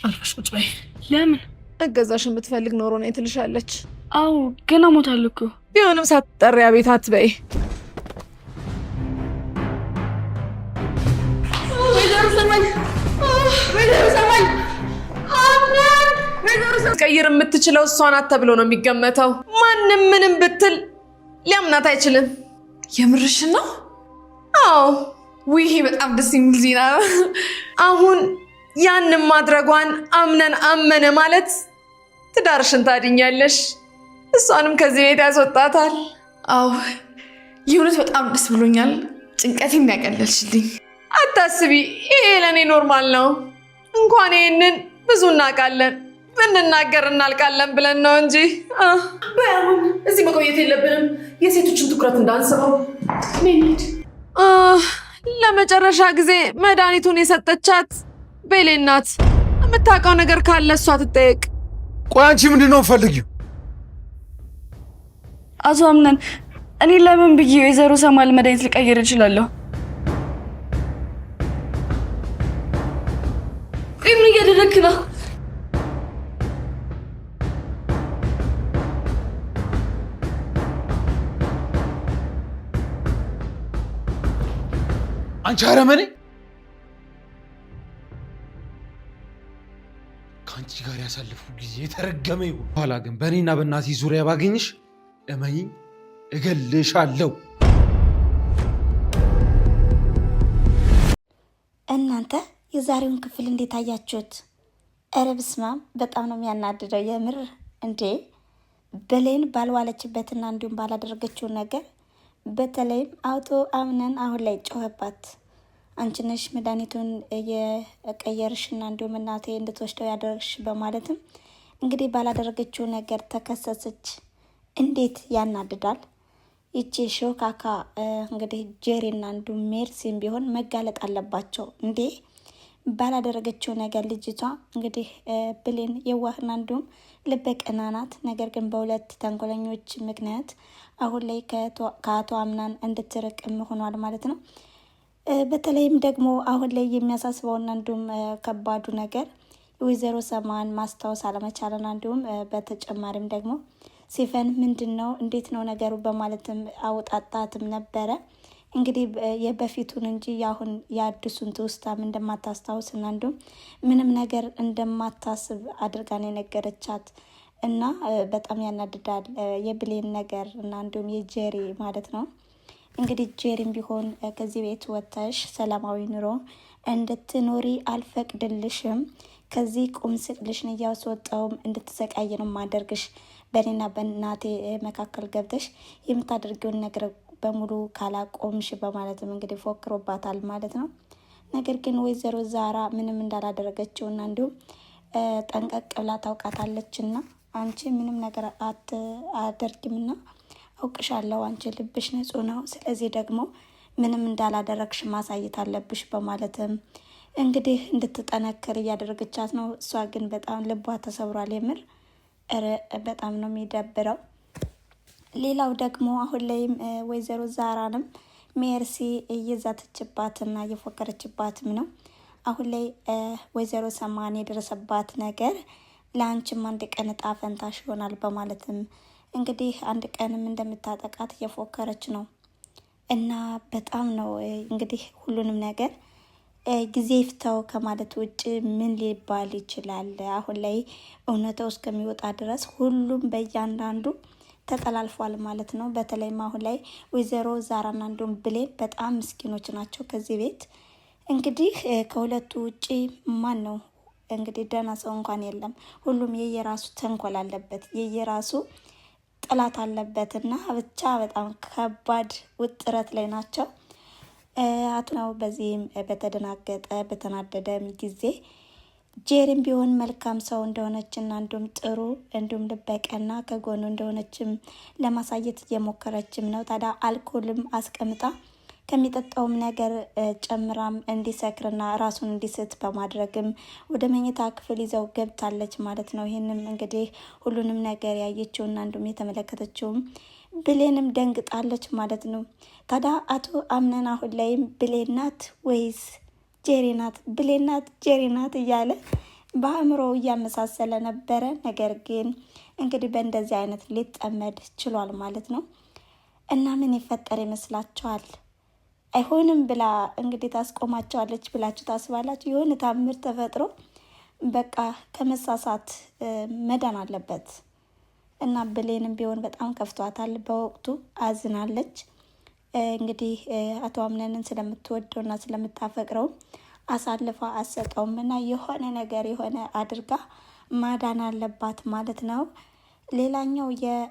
አልፈሽ ቁጭ በይ። ለምን? እገዛሽ የምትፈልግ ኖሮ ነው ትልሻለች። አው ገና ሞታለሁ እኮ። ቢሆንም ሳትጠሪያ ቤት አትበይ። ቀይር የምትችለው እሷ ናት ተብሎ ነው የሚገመተው። ማንም ምንም ብትል ሊያምናት አይችልም። የምርሽ ነው? አዎ። ውይ በጣም ደስ የሚል ዜና። አሁን ያንን ማድረጓን አመነ ማለት ትዳርሽን ታድኛለሽ፣ እሷንም ከዚህ ቤት ያስወጣታል። አዎ የእውነት በጣም ደስ ብሎኛል። ጭንቀቴን ያቀለልሽልኝ። አታስቢ፣ ይሄ ለእኔ ኖርማል ነው። እንኳን ይሄንን ብዙ እናውቃለን፣ ብንናገር እናልቃለን ብለን ነው እንጂ። በአሁን እዚህ መቆየት የለብንም። የሴቶችን ትኩረት እንዳንስበው። ሜኒድ ለመጨረሻ ጊዜ መድኃኒቱን የሰጠቻት ቤሌን ናት። የምታውቀው ነገር ካለ እሷ ትጠየቅ። ቆይ አንቺ ምንድን ነው ፈልጊው? አቶ አምነን፣ እኔ ለምን ብዬ የዘሩ ሰማል መድኃኒት ልቀይር እችላለሁ? ምን እያደረግክ ነው? አንቺ አረመኔ! ከአንቺ ጋር ያሳለፍኩ ጊዜ የተረገመ ይሁን። ኋላ ግን በእኔና በእናቴ ዙሪያ ባገኝሽ እመኚኝ እገልሻለሁ። እናንተ የዛሬውን ክፍል እንዴት አያችሁት? ኧረ በስመ አብ በጣም ነው የሚያናድደው የምር። እንዴ ብሌን ባልዋለችበትና እንዲሁም ባላደረገችው ነገር በተለይም አውቶ አምነን አሁን ላይ ጮኸባት። አንቺ ነሽ መድኃኒቱን የቀየርሽና እንዲሁም እናቴ እንድትወስደው ያደረግሽ በማለትም እንግዲህ ባላደረገችው ነገር ተከሰሰች። እንዴት ያናድዳል! ይቺ ሾካካ እንግዲህ ጄሪና እንዲሁም ሜርሲም ቢሆን መጋለጥ አለባቸው። እንዴ ባላደረገችው ነገር ልጅቷ እንግዲህ ብሌን የዋህና እንዲሁም ልበቀና ናት። ነገር ግን በሁለት ተንኮለኞች ምክንያት አሁን ላይ ከአቶ አምናን እንድትርቅም ሆኗል ማለት ነው። በተለይም ደግሞ አሁን ላይ የሚያሳስበውና እንዲሁም ከባዱ ነገር ወይዘሮ ሰማን ማስታወስ አለመቻልና እንዲሁም በተጨማሪም ደግሞ ሲፈን ምንድን ነው እንዴት ነው ነገሩ በማለትም አውጣጣትም ነበረ። እንግዲህ የበፊቱን እንጂ ያሁን የአዲሱን ትውስታም እንደማታስታውስና እንዲሁም ምንም ነገር እንደማታስብ አድርጋን የነገረቻት እና በጣም ያናድዳል የብሌን ነገር እና እንዲሁም የጄሪ ማለት ነው። እንግዲህ ጄሪም ቢሆን ከዚህ ቤት ወጥተሽ ሰላማዊ ኑሮ እንድትኖሪ አልፈቅድልሽም፣ ከዚህ ቁም ስቅልሽን እያስወጣውም እንድትሰቃይ ነው ማደርግሽ፣ በእኔና በእናቴ መካከል ገብተሽ የምታደርጊውን ነገር በሙሉ ካላቆምሽ በማለትም እንግዲህ ፎክሮባታል ማለት ነው። ነገር ግን ወይዘሮ ዛራ ምንም እንዳላደረገችውና እንዲሁም ጠንቀቅ ብላ ታውቃታለችና አንቺ ምንም ነገር አደርግምና አውቅሻለሁ፣ አንቺ ልብሽ ንጹህ ነው፣ ስለዚህ ደግሞ ምንም እንዳላደረግሽ ማሳየት አለብሽ በማለትም እንግዲህ እንድትጠነክር እያደረገቻት ነው። እሷ ግን በጣም ልቧ ተሰብሯል የምር በጣም ነው የሚደብረው። ሌላው ደግሞ አሁን ላይም ወይዘሮ ዛራንም ሜርሲ እየዛተችባትና እየፎከረችባትም ነው። አሁን ላይ ወይዘሮ ሰማን የደረሰባት ነገር ለአንቺም አንድ ቀን እጣ ፈንታሽ ይሆናል በማለትም እንግዲህ አንድ ቀንም እንደምታጠቃት እየፎከረች ነው። እና በጣም ነው እንግዲህ ሁሉንም ነገር ጊዜ ይፍታው ከማለት ውጭ ምን ሊባል ይችላል? አሁን ላይ እውነታው እስከሚወጣ ድረስ ሁሉም በእያንዳንዱ ተጠላልፏል ማለት ነው። በተለይም አሁን ላይ ወይዘሮ ዛራና እንዲሁም ብሌን በጣም ምስኪኖች ናቸው። ከዚህ ቤት እንግዲህ ከሁለቱ ውጪ ማን ነው እንግዲህ ደህና ሰው እንኳን የለም። ሁሉም የየራሱ ተንኮል አለበት፣ የየራሱ ጥላት አለበት እና ብቻ በጣም ከባድ ውጥረት ላይ ናቸው። አቶ ነው በዚህም በተደናገጠ በተናደደ ጊዜ ጄሪም ቢሆን መልካም ሰው እንደሆነችና እንዲሁም ጥሩ እንዲሁም ልበቀና ከጎኑ እንደሆነችም ለማሳየት እየሞከረችም ነው። ታዲያ አልኮልም አስቀምጣ ከሚጠጣውም ነገር ጨምራም እንዲሰክርና ራሱን እንዲስት በማድረግም ወደ መኝታ ክፍል ይዘው ገብታለች ማለት ነው። ይህንም እንግዲህ ሁሉንም ነገር ያየችውና እንዲሁም የተመለከተችውም ብሌንም ደንግጣለች ማለት ነው። ታዲያ አቶ አምነን አሁን ላይም ብሌን ናት ወይስ ጄሪ ናት፣ ብሌን ናት ጄሪ ናት እያለ በአእምሮ እያመሳሰለ ነበረ። ነገር ግን እንግዲህ በእንደዚህ አይነት ሊጠመድ ችሏል ማለት ነው። እና ምን ይፈጠር ይመስላችኋል? አይሆንም ብላ እንግዲህ ታስቆማቸዋለች ብላችሁ ታስባላችሁ? የሆነ ታምር ተፈጥሮ በቃ ከመሳሳት መዳን አለበት። እና ብሌንም ቢሆን በጣም ከፍቷታል። በወቅቱ አዝናለች። እንግዲህ አቶ አምነንን ስለምትወደውና ስለምታፈቅረው አሳልፋ አሰጠውም እና የሆነ ነገር የሆነ አድርጋ ማዳን አለባት ማለት ነው። ሌላኛው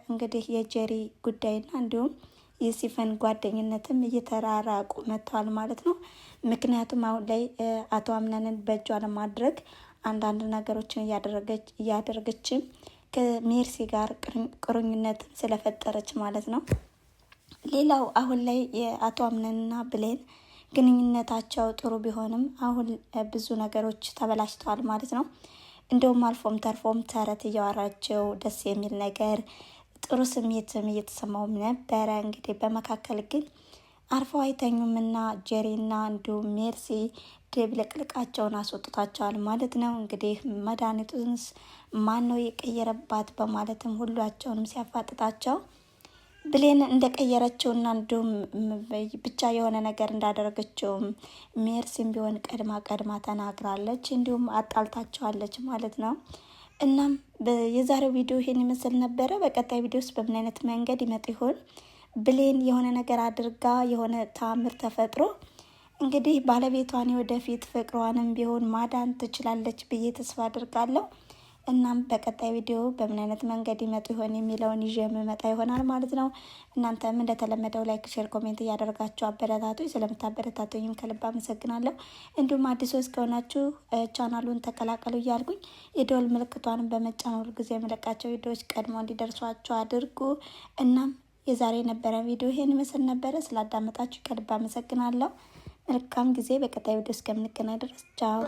እንግዲህ የጄሪ ጉዳይና እንዲሁም የሲፈን ጓደኝነትም እየተራራቁ መጥተዋል ማለት ነው። ምክንያቱም አሁን ላይ አቶ አምነንን በእጇ ለማድረግ አንዳንድ ነገሮችን እያደረገችም ከሜርሲ ጋር ቁርኝነት ስለፈጠረች ማለት ነው። ሌላው አሁን ላይ የአቶ አምነንና ብሌን ግንኙነታቸው ጥሩ ቢሆንም አሁን ብዙ ነገሮች ተበላሽተዋል ማለት ነው። እንደውም አልፎም ተርፎም ተረት እያወራቸው ደስ የሚል ነገር ጥሩ ስሜትም እየተሰማውም ነበረ። እንግዲህ በመካከል ግን አርፈው አይተኙም እና ጄሪና እንዲሁም ሜርሲ ድብልቅልቃቸውን አስወጥቷቸዋል ማለት ነው። እንግዲህ መድኃኒቱንስ ማን ነው የቀየረባት በማለትም ሁላቸውንም ሲያፋጥጣቸው ብሌን እንደቀየረችውና እንዲሁም ብቻ የሆነ ነገር እንዳደረገችውም ሜርሲም ቢሆን ቀድማ ተናግራለች። እንዲሁም አጣልታቸዋለች ማለት ነው። እናም የዛሬው ቪዲዮ ይሄን ይመስል ነበረ። በቀጣይ ቪዲዮ ውስጥ በምን አይነት መንገድ ይመጣ ይሆን? ብሌን የሆነ ነገር አድርጋ የሆነ ተአምር ተፈጥሮ እንግዲህ ባለቤቷን ወደፊት ፍቅሯንም ቢሆን ማዳን ትችላለች ብዬ ተስፋ አድርጋለሁ። እናም በቀጣይ ቪዲዮ በምን አይነት መንገድ ይመጡ ይሆን የሚለውን ይዤ የምመጣ ይሆናል ማለት ነው። እናንተም እንደተለመደው ላይክ፣ ሼር፣ ኮሜንት እያደረጋችሁ አበረታቱኝ። ስለምታበረታቱኝም ከልብ አመሰግናለሁ። እንዲሁም አዲሶች ከሆናችሁ ቻናሉን ተቀላቀሉ እያልኩኝ የደወል ምልክቷንም በመጫን ሁል ጊዜ የምለቃቸው ቪዲዮዎች ቀድሞ እንዲደርሷችሁ አድርጉ። እናም የዛሬ የነበረ ቪዲዮ ይሄን ይመስል ነበረ። ስላዳመጣችሁ ከልብ አመሰግናለሁ። መልካም ጊዜ። በቀጣይ ቪዲዮ እስከምንገናኝ ድረስ ቻው።